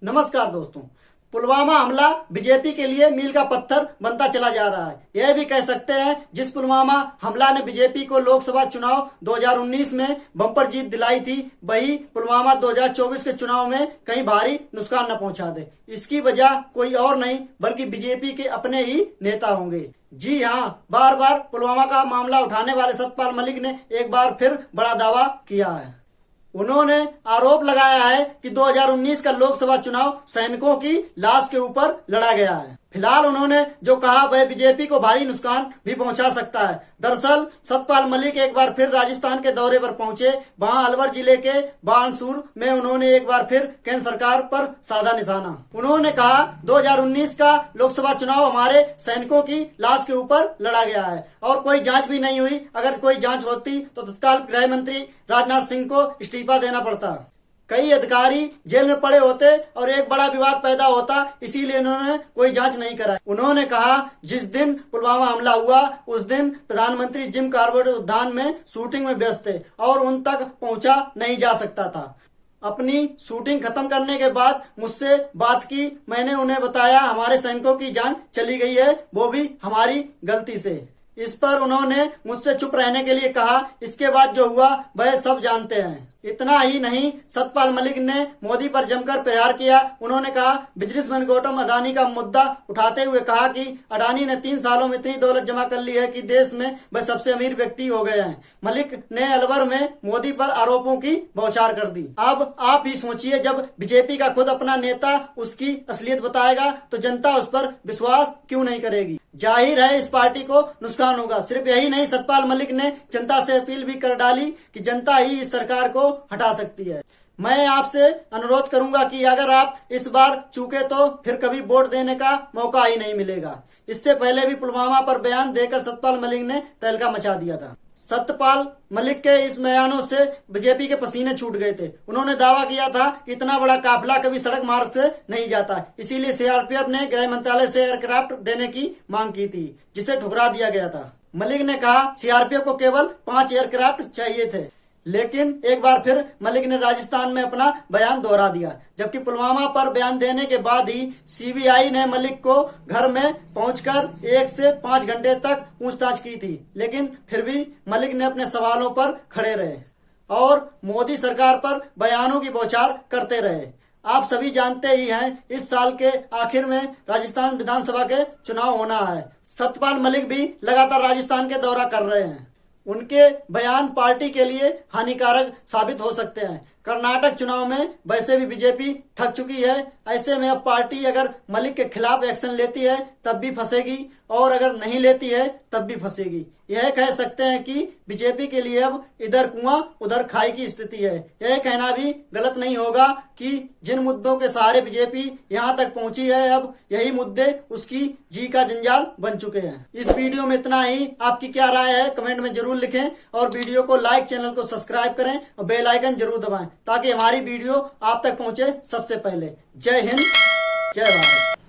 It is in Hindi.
नमस्कार दोस्तों। पुलवामा हमला बीजेपी के लिए मील का पत्थर बनता चला जा रहा है। यह भी कह सकते हैं जिस पुलवामा हमला ने बीजेपी को लोकसभा चुनाव 2019 में बम्पर जीत दिलाई थी, वही पुलवामा 2024 के चुनाव में कहीं भारी नुकसान न पहुंचा दे। इसकी वजह कोई और नहीं बल्कि बीजेपी के अपने ही नेता होंगे। जी हाँ, बार बार पुलवामा का मामला उठाने वाले सतपाल मलिक ने एक बार फिर बड़ा दावा किया है। उन्होंने आरोप लगाया है कि 2019 का लोकसभा चुनाव सैनिकों की लाश के ऊपर लड़ा गया है। फिलहाल उन्होंने जो कहा वह बीजेपी को भारी नुकसान भी पहुंचा सकता है। दरअसल सतपाल मलिक एक बार फिर राजस्थान के दौरे पर पहुंचे। वहां अलवर जिले के बानसूर में उन्होंने एक बार फिर केंद्र सरकार पर साधा निशाना। उन्होंने कहा 2019 का लोकसभा चुनाव हमारे सैनिकों की लाश के ऊपर लड़ा गया है और कोई जांच भी नहीं हुई। अगर कोई जांच होती तो तत्काल गृह मंत्री राजनाथ सिंह को इस्तीफा देना पड़ता। कई अधिकारी जेल में पड़े होते और एक बड़ा विवाद पैदा होता, इसीलिए उन्होंने कोई जांच नहीं कराई। उन्होंने कहा जिस दिन पुलवामा हमला हुआ उस दिन प्रधानमंत्री जिम कॉर्बेट उद्यान में शूटिंग में व्यस्त थे और उन तक पहुंचा नहीं जा सकता था। अपनी शूटिंग खत्म करने के बाद मुझसे बात की। मैंने उन्हें बताया हमारे सैनिकों की जान चली गई है, वो भी हमारी गलती से। इस पर उन्होंने मुझसे चुप रहने के लिए कहा। इसके बाद जो हुआ वह सब जानते हैं। इतना ही नहीं, सतपाल मलिक ने मोदी पर जमकर प्रहार किया। उन्होंने कहा बिजनेसमैन गौतम अडानी का मुद्दा उठाते हुए कहा कि अडानी ने 3 सालों में इतनी दौलत जमा कर ली है कि देश में वह सबसे अमीर व्यक्ति हो गए हैं। मलिक ने अलवर में मोदी पर आरोपों की बौछार कर दी। अब आप ही सोचिए, जब बीजेपी का खुद अपना नेता उसकी असलियत बताएगा तो जनता उस पर विश्वास क्यों नहीं करेगी। जाहिर है इस पार्टी को नुकसान होगा। सिर्फ यही नहीं, सतपाल मलिक ने जनता से अपील भी कर डाली कि जनता ही इस सरकार को हटा सकती है। मैं आपसे अनुरोध करूंगा कि अगर आप इस बार चूके तो फिर कभी वोट देने का मौका ही नहीं मिलेगा। इससे पहले भी पुलवामा पर बयान देकर सतपाल मलिक ने तहलका मचा दिया था। सतपाल मलिक के इस बयानों से बीजेपी के पसीने छूट गए थे। उन्होंने दावा किया था कि इतना बड़ा काफिला कभी सड़क मार्ग से नहीं जाता, इसीलिए सीआरपीएफ ने गृह मंत्रालय से एयरक्राफ्ट देने की मांग की थी, जिसे ठुकरा दिया गया था। मलिक ने कहा सीआरपीएफ को केवल 5 एयरक्राफ्ट चाहिए थे, लेकिन एक बार फिर मलिक ने राजस्थान में अपना बयान दोहरा दिया। जबकि पुलवामा पर बयान देने के बाद ही सीबीआई ने मलिक को घर में पहुंचकर 1 से 5 घंटे तक पूछताछ की थी, लेकिन फिर भी मलिक ने अपने सवालों पर खड़े रहे और मोदी सरकार पर बयानों की बौछार करते रहे। आप सभी जानते ही हैं इस साल के आखिर में राजस्थान विधानसभा के चुनाव होना है। सतपाल मलिक भी लगातार राजस्थान के दौरा कर रहे हैं। उनके बयान पार्टी के लिए हानिकारक साबित हो सकते हैं। कर्नाटक चुनाव में वैसे भी बीजेपी थक चुकी है। ऐसे में अब पार्टी अगर मलिक के खिलाफ एक्शन लेती है तब भी फंसेगी और अगर नहीं लेती है तब भी फंसेगी। यह कह सकते हैं कि बीजेपी के लिए अब इधर कुआं उधर खाई की स्थिति है। यह कहना भी गलत नहीं होगा कि जिन मुद्दों के सहारे बीजेपी यहाँ तक पहुंची है, अब यही मुद्दे उसकी जी का जंजाल बन चुके हैं। इस वीडियो में इतना ही। आपकी क्या राय है कमेंट में जरूर लिखें और वीडियो को लाइक, चैनल को सब्सक्राइब करें और बेल आइकन जरूर दबाएं ताकि हमारी वीडियो आप तक पहुंचे सबसे पहले। जय हिंद, जय भारत।